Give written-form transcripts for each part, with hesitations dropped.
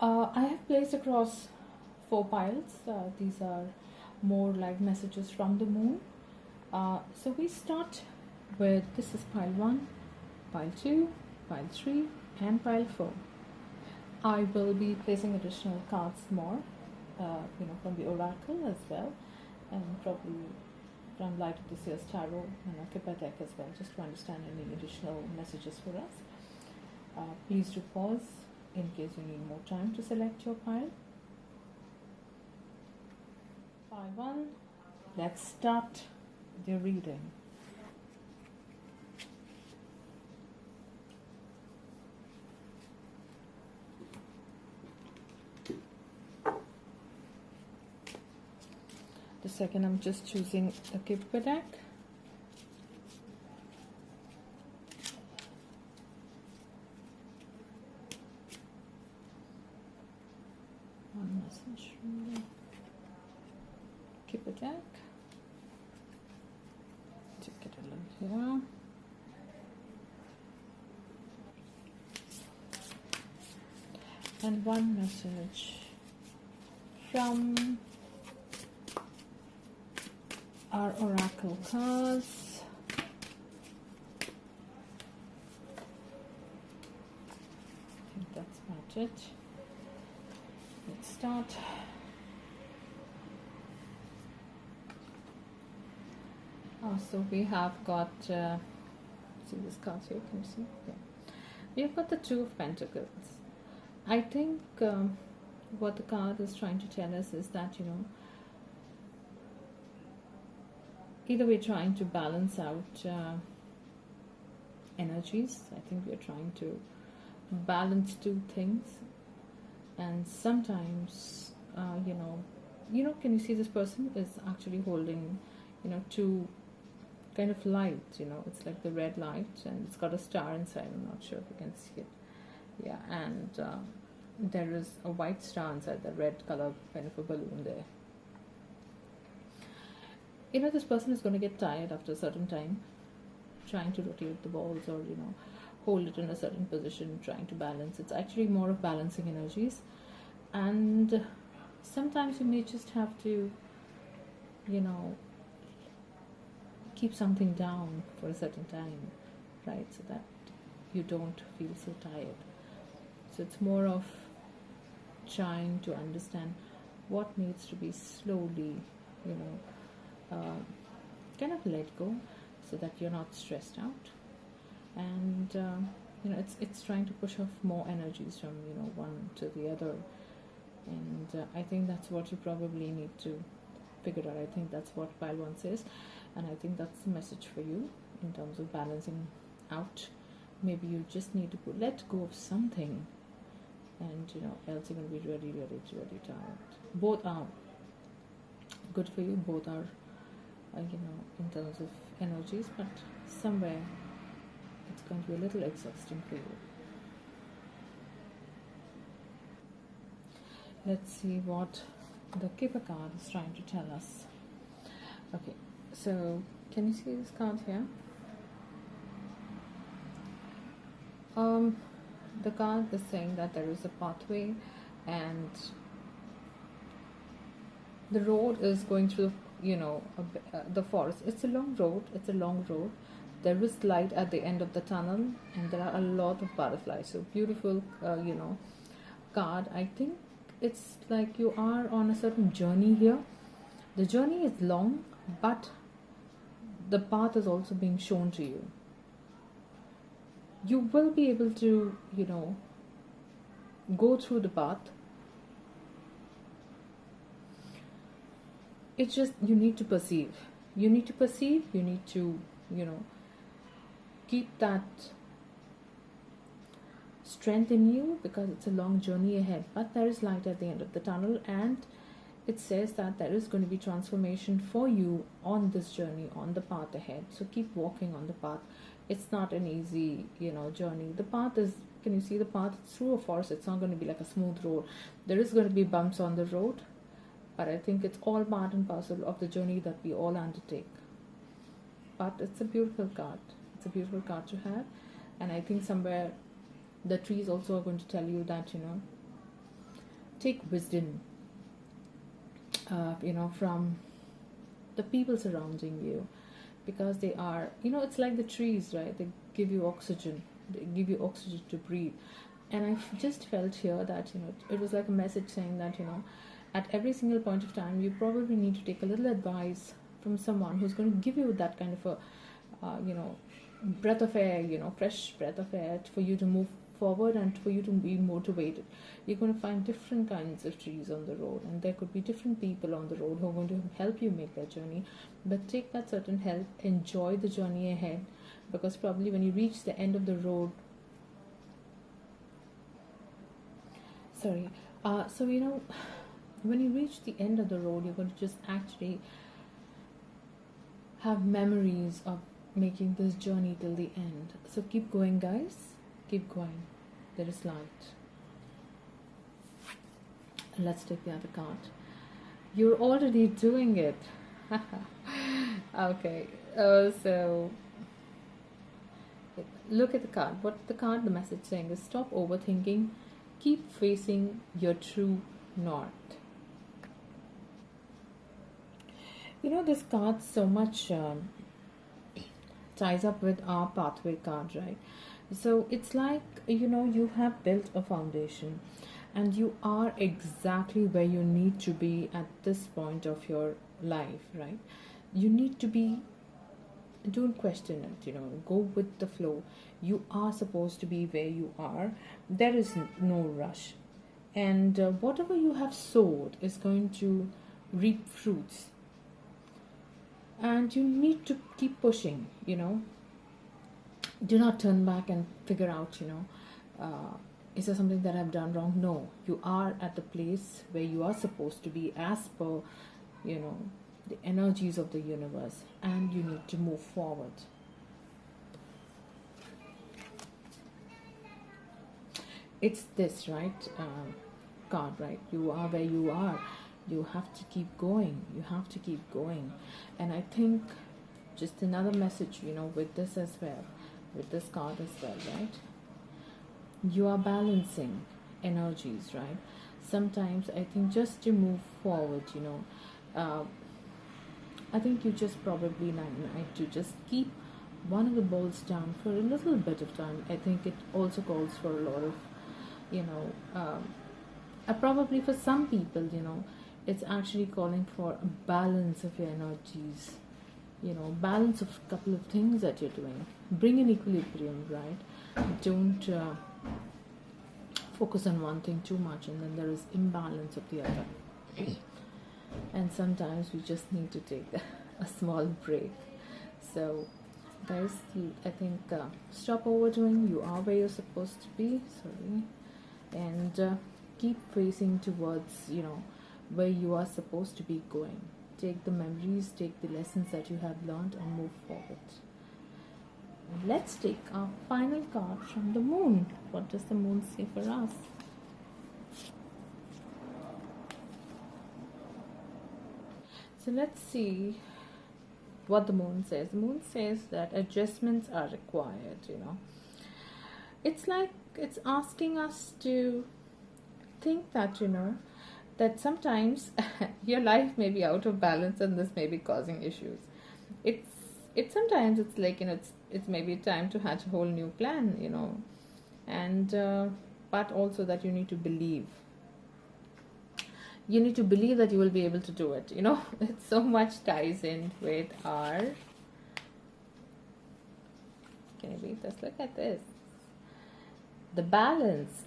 I have placed across 4 piles. These are more like messages from the moon. So we start with this is pile 1, pile 2, pile 3, and pile 4. I will be placing additional cards more, from the oracle as well, and probably from Light of the Seers Tarot and a Kippa deck as well, just to understand any additional messages for us. Please do pause in case you need more time to select your pile. Pile 1, let's start the reading. The second, I'm just choosing a Kippa deck. One message from the Kippa deck. Take it a little here. And one message from our oracle cards. I think that's about it. Let's start. So we have got, see this card here, can you see? Yeah. We've got the Two of Pentacles. I think what the card is trying to tell us is that, either we're trying to balance out energies. I think we're trying to balance two things. And sometimes, can you see this person is actually holding, two kind of light, it's like the red light and it's got a star inside. I'm not sure if you can see it. Yeah, and there is a white star inside the red color kind of a balloon there. This person is going to get tired after a certain time trying to rotate the balls or, hold it in a certain position, trying to balance. It's actually more of balancing energies. And sometimes you may just have to, keep something down for a certain time, right? So that you don't feel so tired. So it's more of trying to understand what needs to be slowly, kind of let go so that you're not stressed out. And, it's trying to push off more energies from, one to the other. And I think that's what you probably need to figure out. I think that's what pile 1 says. And I think that's the message for you in terms of balancing out. Maybe you just need to let go of something, and else you're going to be really, really, really tired. Both are good for you. Both are, in terms of energies, but somewhere it's going to be a little exhausting for you. Let's see what the Kippa card is trying to tell us. Okay. So, can you see this card here? The card is saying that there is a pathway and the road is going through, the forest. It's a long road. There is light at the end of the tunnel and there are a lot of butterflies. So, beautiful, card. I think it's like you are on a certain journey here. The journey is long, but the path is also being shown to you. You will be able to, go through the path. It's just you need to perceive. You need to, keep that strength in you because it's a long journey ahead. But there is light at the end of the tunnel, and it says that there is going to be transformation for you on this journey, on the path ahead. So keep walking on the path. It's not an easy, journey. The path is, can you see the path? It's through a forest. It's not going to be like a smooth road. There is going to be bumps on the road, but I think it's all part and parcel of the journey that we all undertake. But it's a beautiful card. It's a beautiful card to have. And I think somewhere the trees also are going to tell you that, take wisdom, from the people surrounding you, because they are, it's like the trees, right? They give you oxygen. They give you oxygen to breathe. And I just felt here that, it was like a message saying that, at every single point of time, you probably need to take a little advice from someone who's going to give you that kind of a, breath of air, fresh breath of air for you to move forward and for you to be motivated. You're going to find different kinds of trees on the road, and there could be different people on the road who are going to help you make that journey. But take that certain help, enjoy the journey ahead, because probably when you reach the end of the road, when you reach the end of the road, you're going to just actually have memories of making this journey till the end. So keep going, guys. Keep going. There is light. And let's take the other card. You're already doing it. Okay. So look at the card. What the message saying is, stop overthinking. Keep facing your true north. This card so much ties up with our pathway card, right? So it's like, you have built a foundation and you are exactly where you need to be at this point of your life, right? You need to be, don't question it, go with the flow. You are supposed to be where you are. There is no rush. And whatever you have sowed is going to reap fruits. And you need to keep pushing, Do not turn back and figure out, is there something that I've done wrong? No, you are at the place where you are supposed to be as per, the energies of the universe, and you need to move forward. It's this, right? Card, right? You are where you are. You have to keep going. You have to keep going. And I think just another message, with this as well, with this card as well, right? You are balancing energies, right? Sometimes I think just to move forward, I think you just probably need to just keep one of the balls down for a little bit of time. I think it also calls for a lot of, probably for some people, it's actually calling for a balance of your energies, balance of a couple of things that you're doing. Bring an equilibrium, right? Don't focus on one thing too much, and then there is imbalance of the other. And sometimes we just need to take a small break. So guys, I think stop overdoing. You are where you're supposed to be. And keep facing towards where you are supposed to be going. Take the memories, take the lessons that you have learned, and move forward. And let's take our final card from the moon. What does the moon say for us? So let's see what the moon says. The moon says that adjustments are required, It's like it's asking us to think that, that sometimes your life may be out of balance and this may be causing issues. It's sometimes it's like, it's maybe time to hatch a whole new plan, and but also that you need to believe. You need to believe that you will be able to do it. It so much ties in with our. Can you read this? Look at this. The balance.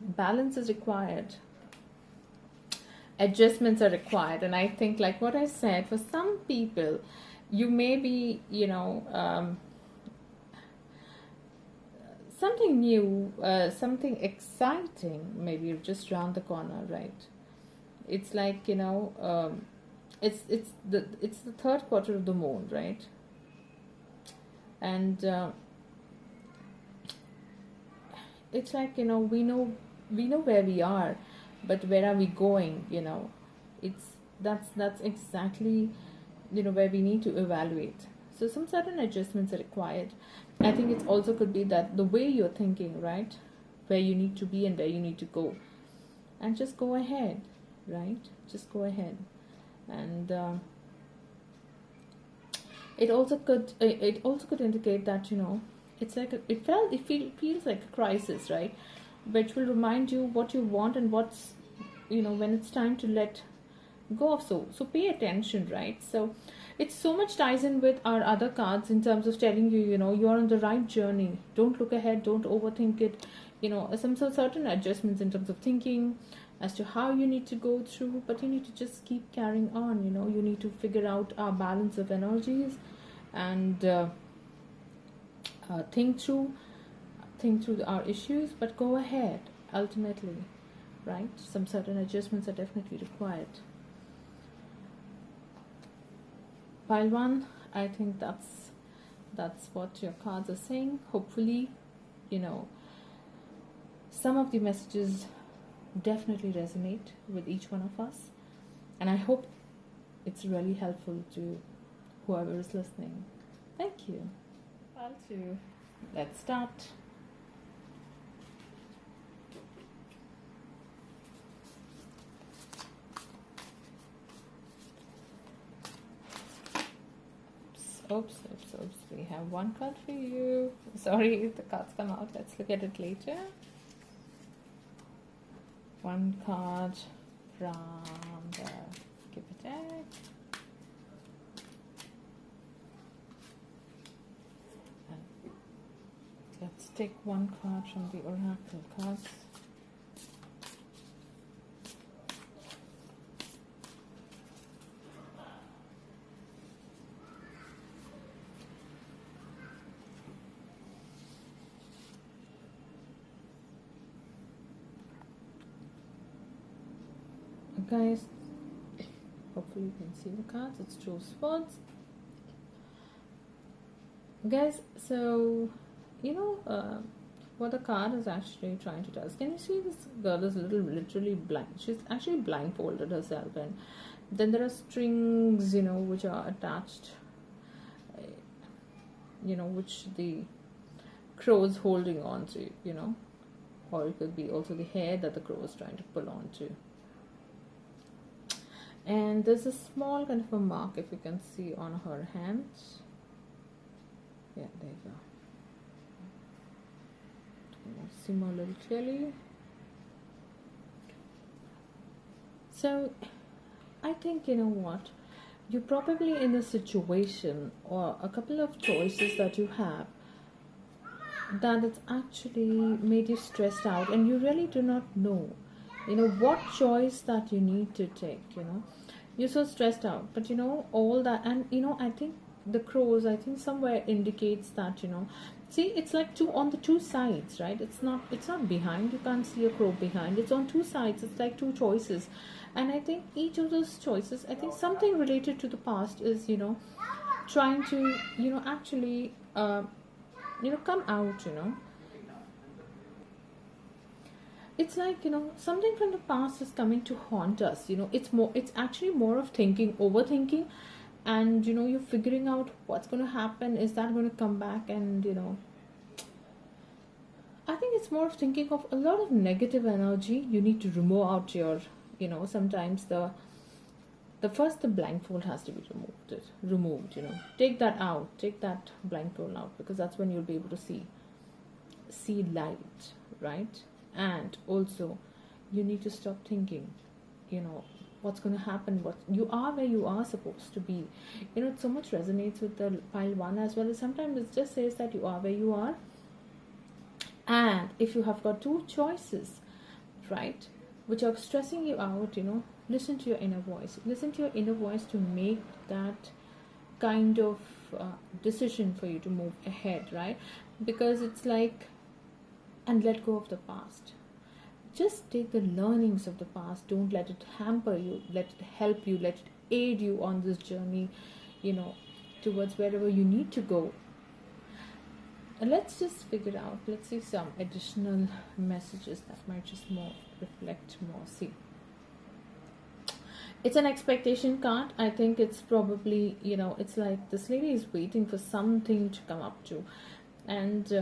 Balance is required. Adjustments are required. And I think, like what I said, for some people, you may be, something new, something exciting, maybe just around the corner, right? It's like, it's the third quarter of the moon, right? And it's like, we know where we are, but where are we going? That's exactly where we need to evaluate. So some certain adjustments are required. I think it also could be that the way you're thinking, right, where you need to be and where you need to go. and just go ahead, right? Just go ahead. And it also could indicate that, it's like feels like a crisis, right? Which will remind you what you want and what's, when it's time to let go of. So pay attention, right? So it's so much ties in with our other cards in terms of telling you, you're on the right journey. Don't look ahead, don't overthink it. Some certain adjustments in terms of thinking as to how you need to go through, but you need to just keep carrying on. You need to figure out our balance of energies, and think through our issues, but go ahead ultimately, right? Some certain adjustments are definitely required. Pile 1, I think that's what your cards are saying. Hopefully, some of the messages definitely resonate with each one of us, and I hope it's really helpful to whoever is listening. Thank you. Pile 2, let's start. Oops. We have one card for you. Sorry if the cards come out. Let's look at it later. One card from the Keeper deck. And let's take one card from the Oracle cards. Guys, hopefully you can see the cards. It's Two of Swords. Guys, so what the card is actually trying to tell us. Can you see this girl is literally blind? She's actually blindfolded herself, and then there are strings, which are attached, which the crow is holding on to, or it could be also the hair that the crow is trying to pull on to. And there's a small kind of a mark, if you can see, on her hands. Yeah, there you go. See more a little clearly. So I think, you're probably in a situation or a couple of choices that you have that it's actually made you stressed out, and you really do not know what choice that you need to take. You're so stressed out, but all that, and I think the crows, I think somewhere indicates that, see, it's like on the two sides, right? It's not behind. You can't see a crow behind. It's on two sides. It's like two choices, and I think each of those choices, I think something related to the past is trying to actually come out. It's like, something from the past is coming to haunt us. It's actually more of overthinking, and you're figuring out what's going to happen. Is that going to come back? And I think it's more of thinking of a lot of negative energy. You need to remove out your, sometimes the blindfold has to be removed. Take that out, take that blindfold out, because that's when you'll be able to see light, right? And also, you need to stop thinking, what's going to happen. What you are, where you are supposed to be. It so much resonates with the pile 1 as well. As sometimes it just says that you are where you are, and if you have got two choices, right, which are stressing you out, listen to your inner voice. Listen to your inner voice to make that kind of decision for you to move ahead, right? Because it's like, and let go of the past. Just take the learnings of the past. Don't let it hamper you. Let it help you. Let it aid you on this journey, towards wherever you need to go. And let's just figure out. Let's see some additional messages that might just reflect more. See, it's an expectation card. I think it's probably, it's like this lady is waiting for something to come up to, and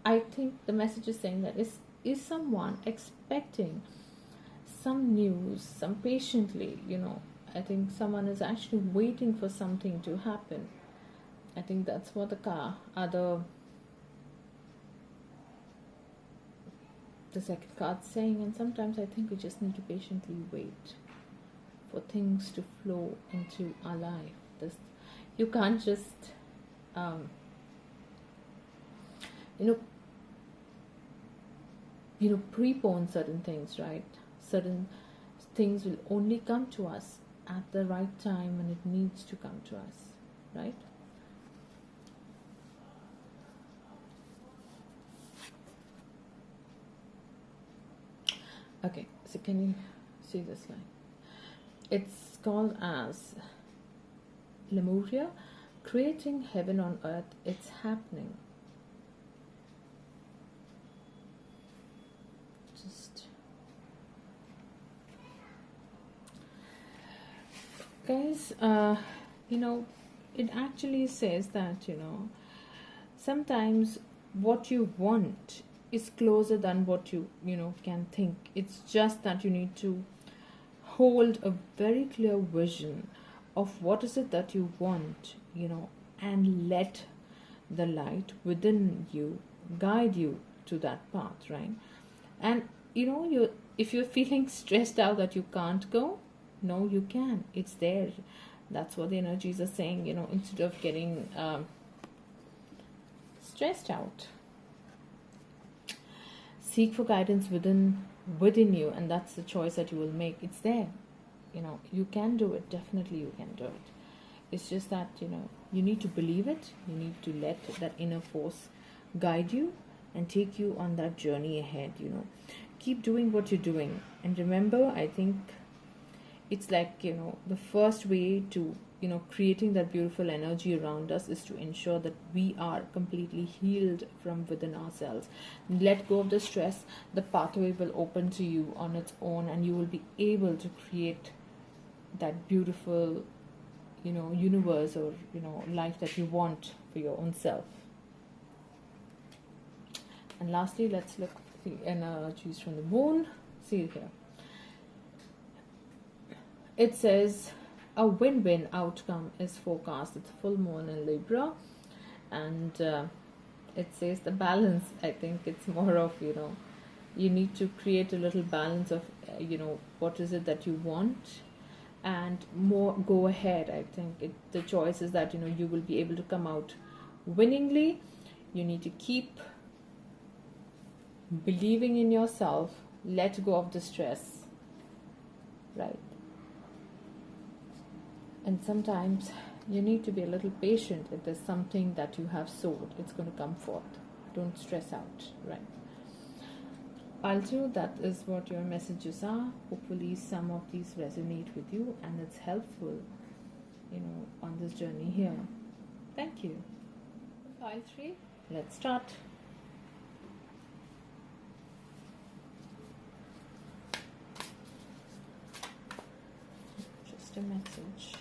I think the message is saying that is someone expecting some news, some patiently, I think someone is actually waiting for something to happen. I think that's what the second card's saying, and sometimes I think we just need to patiently wait for things to flow into our life. You can't just prepone certain things, right? Certain things will only come to us at the right time when it needs to come to us, right? Okay, so can you see this line? It's called as Lemuria, creating heaven on earth. It's happening. Guys, it actually says that, sometimes what you want is closer than what you can think. It's just that you need to hold a very clear vision of what is it that you want, and let the light within you guide you to that path, right? And if you're feeling stressed out that you can't go, no, you can. It's there. That's what the energies are saying, instead of getting stressed out. Seek for guidance within you, and that's the choice that you will make. It's there. You can do it. Definitely you can do it. It's just that, you need to believe it. You need to let that inner force guide you and take you on that journey ahead, Keep doing what you're doing. And remember, I think it's like, the first way to, creating that beautiful energy around us is to ensure that we are completely healed from within ourselves. Let go of the stress. The pathway will open to you on its own, and you will be able to create that beautiful, universe or, life that you want for your own self. And lastly, let's look at the energies from the moon. See here. It says a win-win outcome is forecast. It's full moon in Libra, and it says the balance. I think it's more of, you need to create a little balance of, what is it that you want, and more go ahead. I think the choice is that, you will be able to come out winningly. You need to keep believing in yourself, let go of the stress, right? And sometimes you need to be a little patient. If there's something that you have sowed, it's going to come forth. Don't stress out, right? Also, that is what your messages are. Hopefully some of these resonate with you and it's helpful, on this journey here. Thank you. File 3. Let's start. Just a message.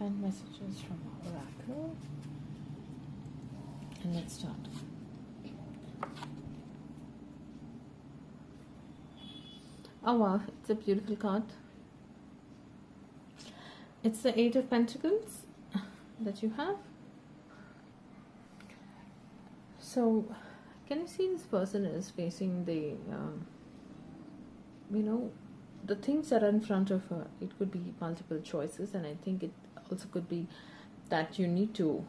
And messages from Oracle. And let's start. Oh wow, it's a beautiful card. It's the 8 of Pentacles that you have. So, can you see this person is facing the, the things that are in front of her? It could be multiple choices, and I think it also could be that you need to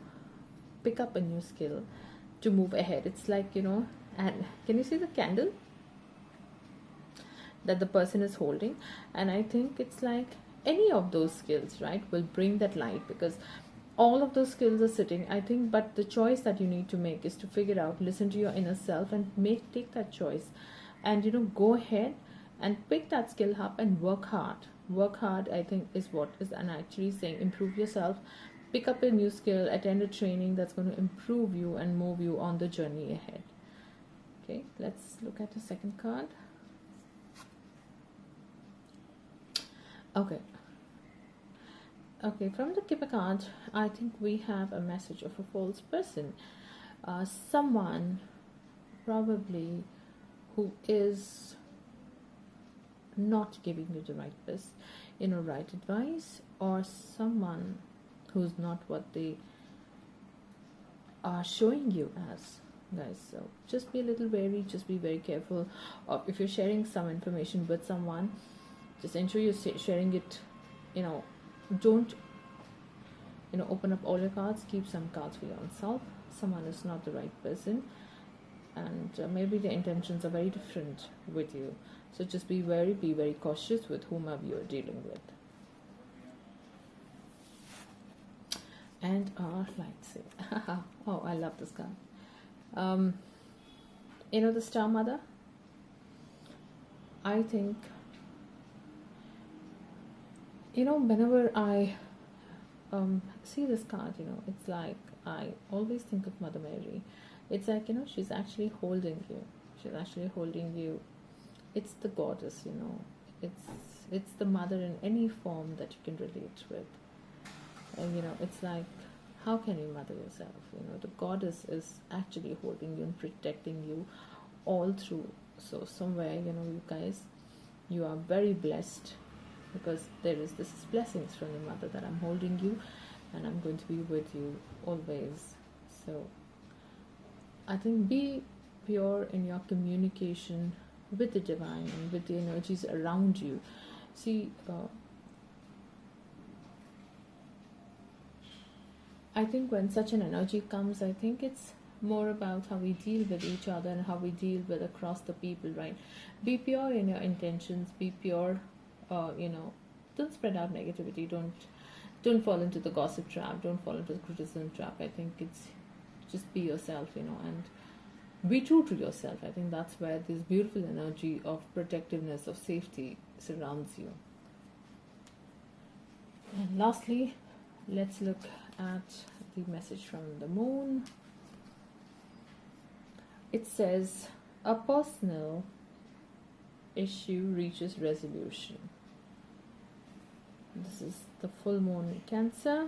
pick up a new skill to move ahead. It's like, and can you see the candle? that the person is holding. And I think it's like any of those skills, right, will bring that light, because all of those skills are sitting, I think. But the choice that you need to make is to figure out, listen to your inner self and take that choice, and go ahead and pick that skill up and work hard. I think is what is, and actually saying, improve yourself, pick up a new skill, attend a training that's going to improve you and move you on the journey ahead. Okay, let's look at the second card. Okay, from the Kipper card, I think we have a message of a false person. Someone probably who is not giving you the right advice, or someone who's not what they are showing you as, guys. So just be a little wary, just be very careful. Or if you're sharing some information with someone, just ensure you're sharing it, don't open up all your cards. Keep some cards for yourself. Someone is not the right person, and maybe their intentions are very different with you. So just be very cautious with whomever you're dealing with. And our lightsaber. Oh, I love this card. The Star Mother. I think, whenever I see this card, it's like I always think of Mother Mary. It's like, she's actually holding you. It's the goddess, it's the mother in any form that you can relate with. And it's like, how can you mother yourself? The goddess is actually holding you and protecting you all through. So somewhere, you guys, you are very blessed, because this is blessings from your mother, that I'm holding you and I'm going to be with you always. So I think be pure in your communication with the divine and with the energies around you. See, I think when such an energy comes, I think it's more about how we deal with each other and how we deal with across the people, right? Be pure in your intentions, be pure, don't spread out negativity, don't fall into the gossip trap, don't fall into the criticism trap. I think it's just be yourself, and be true to yourself. I think that's where this beautiful energy of protectiveness, of safety surrounds you. And lastly, let's look at the message from the moon. It says, a personal issue reaches resolution. This is the full moon in Cancer.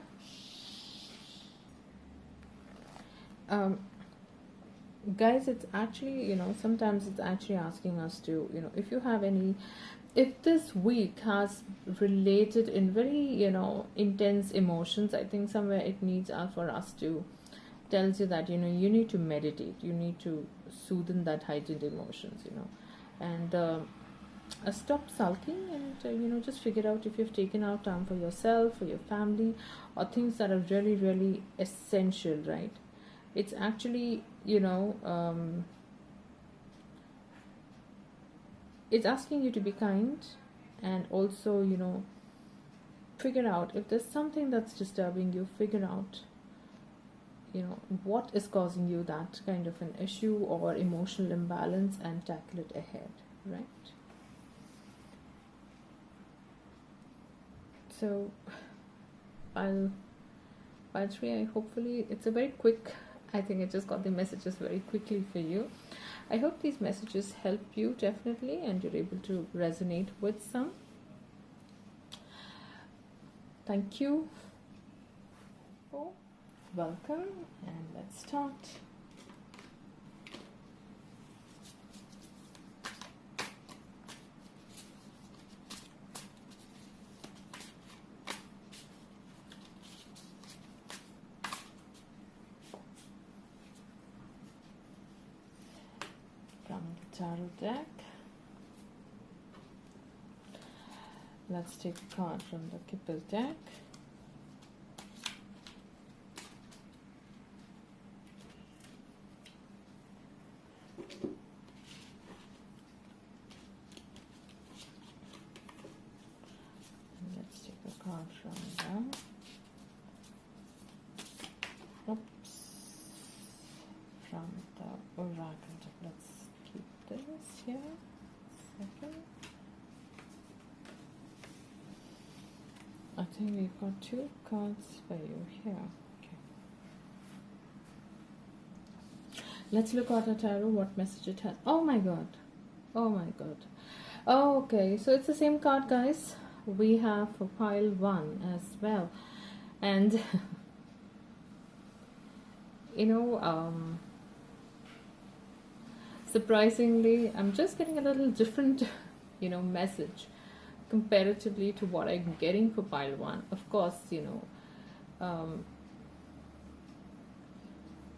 Guys, it's actually, sometimes it's actually asking us to, if this week has related in very, intense emotions, I think somewhere it needs for us to, tells you that, you need to meditate, you need to soothe in that heightened emotions, and stop sulking, and, just figure out if you've taken out time for yourself, for your family, or things that are really, really essential, right? It's actually, it's asking you to be kind, and also, figure out if there's something that's disturbing you, figure out, what is causing you that kind of an issue or emotional imbalance, and tackle it ahead, right? So, I'll try. Hopefully, it's a very quick. I think I just got the messages very quickly for you. I hope these messages help you definitely, and you're able to resonate with some. Thank you. Welcome, and let's start. From the tarot deck, let's take a card from the Kipper deck. Oops. From the oracle deck. Let's keep this here. Second. I think we've got 2 cards for you here. Okay. Let's look at the tarot, what message it has. Oh my god. Oh my god. Oh, okay, so it's the same card, guys. We have for pile 1 as well. And you know, surprisingly, I'm just getting a little different, you know, message comparatively to what I'm getting for pile 1. Of course, you know,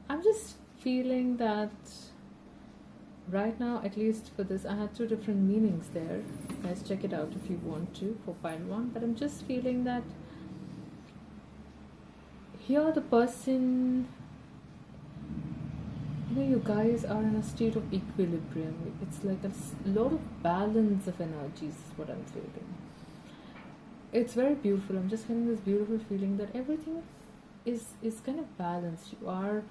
I'm just feeling that right now, at least for this, I had 2 different meanings there. Guys, check it out if you want to for pile 1. But I'm just feeling that here the person, you know, you guys are in a state of equilibrium. It's like a lot of balance of energies is what I'm feeling. It's very beautiful. I'm just getting this beautiful feeling that everything is kind of balanced. You are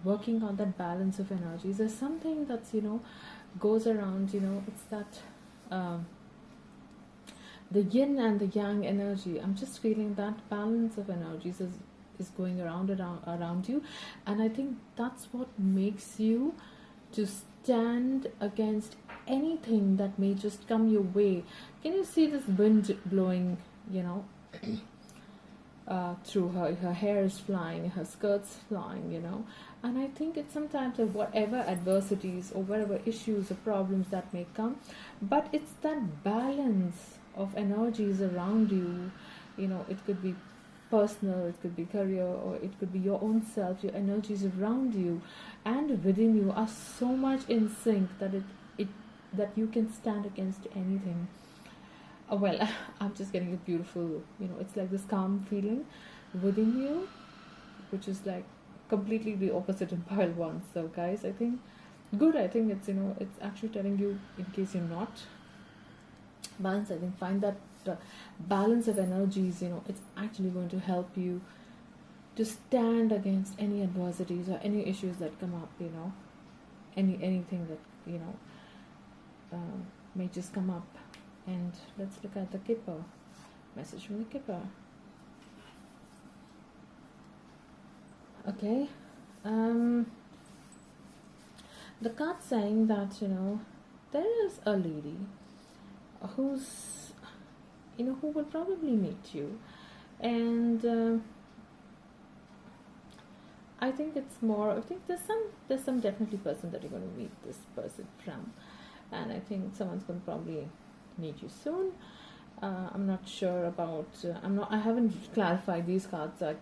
working on that balance of energies. There's something that's, you know, goes around, you know, it's that the yin and the yang energy. I'm just feeling that balance of energies is going around you, and I think that's what makes you to stand against anything that may just come your way. Can you see this wind blowing, you know, through her hair is flying, her skirt's flying, you know, and I think it's sometimes of whatever adversities or whatever issues or problems that may come, but it's that balance of energies around you. You know, it could be personal, it could be career, or it could be your own self. Your energies around you and within you are so much in sync that that you can stand against anything. Well, I'm just getting a beautiful, you know, it's like this calm feeling within you, which is like completely the opposite in pile 1. So guys, I think good. I think it's, you know, it's actually telling you, in case you're not balanced, I think find that balance of energies. You know, it's actually going to help you to stand against any adversities or any issues that come up. You know, anything that, you know, may just come up. And let's look at the Kipper. Message from the Kipper. Okay. The card saying that, you know, there is a lady who's, you know, who will probably meet you. And I think it's more, I think there's some definitely person that you're going to meet this person from. And I think someone's going to probably meet you soon. I'm not sure about. I haven't clarified these cards. I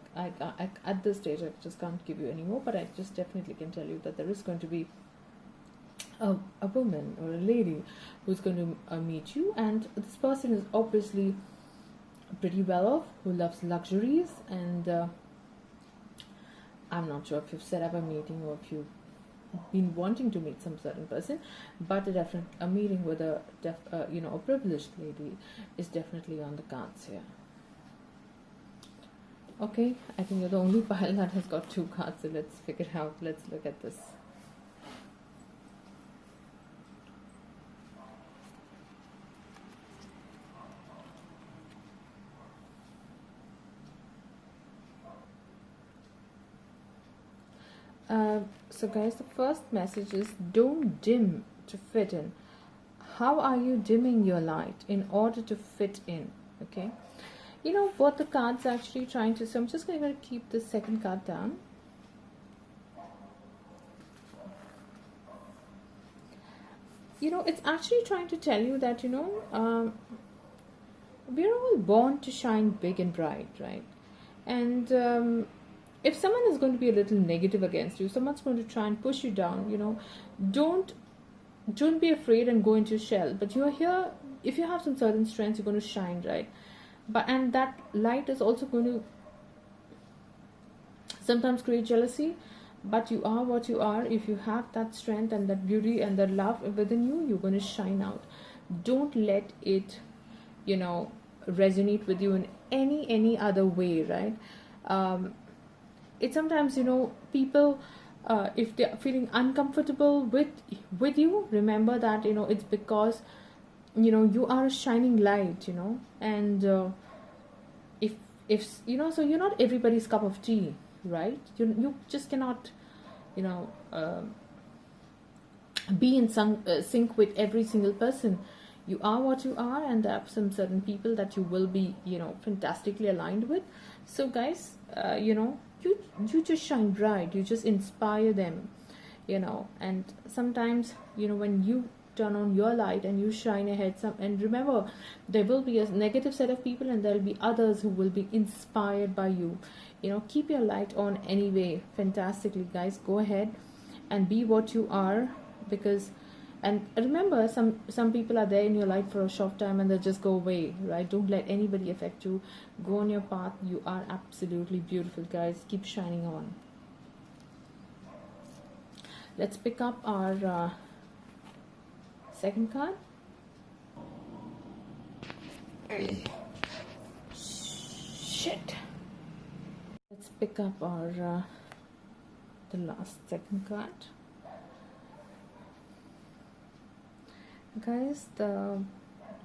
at this stage I just can't give you any more. But I just definitely can tell you that there is going to be a woman or a lady who's going to meet you, and this person is obviously pretty well off, who loves luxuries, and I'm not sure if you've set up a meeting or if you've been wanting to meet some certain person, but a meeting with a you know, a privileged lady is definitely on the cards here. Okay, I think you're the only pile that has got 2 cards, so let's figure it out. Let's look at this. So guys, the first message is don't dim to fit in. How are you dimming your light in order to fit in? Okay, you know what the card's actually trying to, so I'm just going to keep the second card down. You know, it's actually trying to tell you that, you know, we're all born to shine big and bright, right? And if someone is going to be a little negative against you, someone's going to try and push you down, you know, don't be afraid and go into your shell. But you are here, if you have some certain strengths, you're going to shine, right? And that light is also going to sometimes create jealousy, but you are what you are. If you have that strength and that beauty and that love within you, you're going to shine out. Don't let it, you know, resonate with you in any other way, right? it's sometimes, people, if they're feeling uncomfortable with you, remember that, it's because, you are a shining light, and if so you're not everybody's cup of tea, right? You just cannot, you know be in some sync with every single person. You are what you are, and there are some certain people that you will be, fantastically aligned with. So guys, you just shine bright, you just inspire them, and sometimes, when you turn on your light and you shine ahead, and remember, there will be a negative set of people and there will be others who will be inspired by you. Keep your light on anyway, fantastically, guys. Go ahead and be what you are, because, and remember, some people are there in your life for a short time and they'll just go away, right? Don't let anybody affect you. Go on your path. You are absolutely beautiful, guys. Keep shining on. Let's pick up our second card. Shit. Let's pick up our the last second card. Guys, the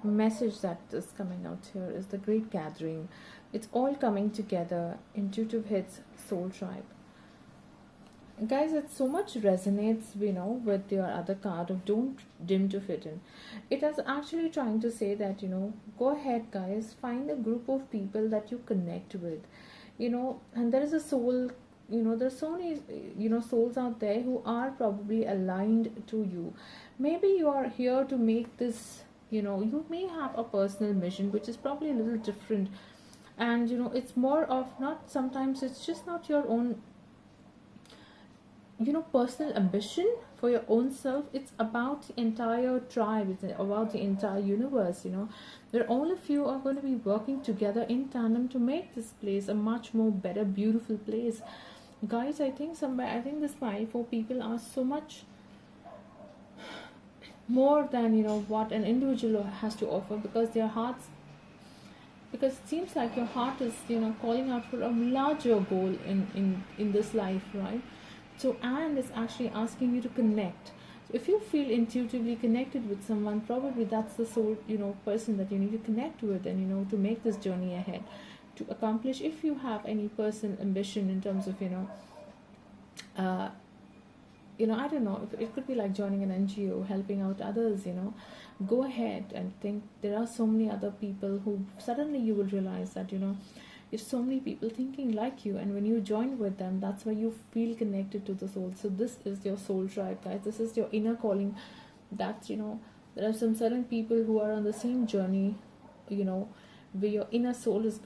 message that is coming out here is the great gathering. It's all coming together. Intuitive hits, soul tribe. Guys, it so much resonates, with your other card of don't dim to fit in. It is actually trying to say that, go ahead, guys, find a group of people that you connect with, and there is a soul, there's so many, souls out there who are probably aligned to you. Maybe you are here to make this, you may have a personal mission, which is probably a little different. And, it's more of not, sometimes it's just not your own, personal ambition for your own self. It's about the entire tribe. It's about the entire universe. There are all of you are going to be working together in tandem to make this place a much more better, beautiful place. Guys, I think this 5-4 people are so much more than, what an individual has to offer, because their hearts, because it seems like your heart is, calling out for a larger goal in this life, right? So, and it's actually asking you to connect. So if you feel intuitively connected with someone, probably that's the soul, person that you need to connect with, and, to make this journey ahead, to accomplish. If you have any personal ambition in terms of, I don't know, it could be like joining an NGO, helping out others, go ahead and think. There are so many other people who suddenly you will realize that, there's so many people thinking like you, and when you join with them, that's where you feel connected to the soul. So this is your soul tribe, guys. This is your inner calling. That's, there are some certain people who are on the same journey, where your inner soul is,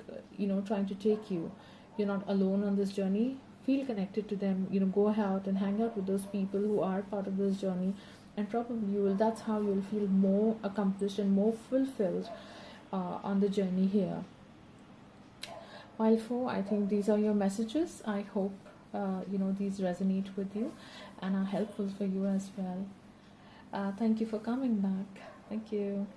trying to take you. You're not alone on this journey. Feel connected to them. Go out and hang out with those people who are part of this journey, and probably that's how you'll feel more accomplished and more fulfilled on the journey here. While 4, I think these are your messages. I hope these resonate with you and are helpful for you as well. Thank you for coming back. Thank you.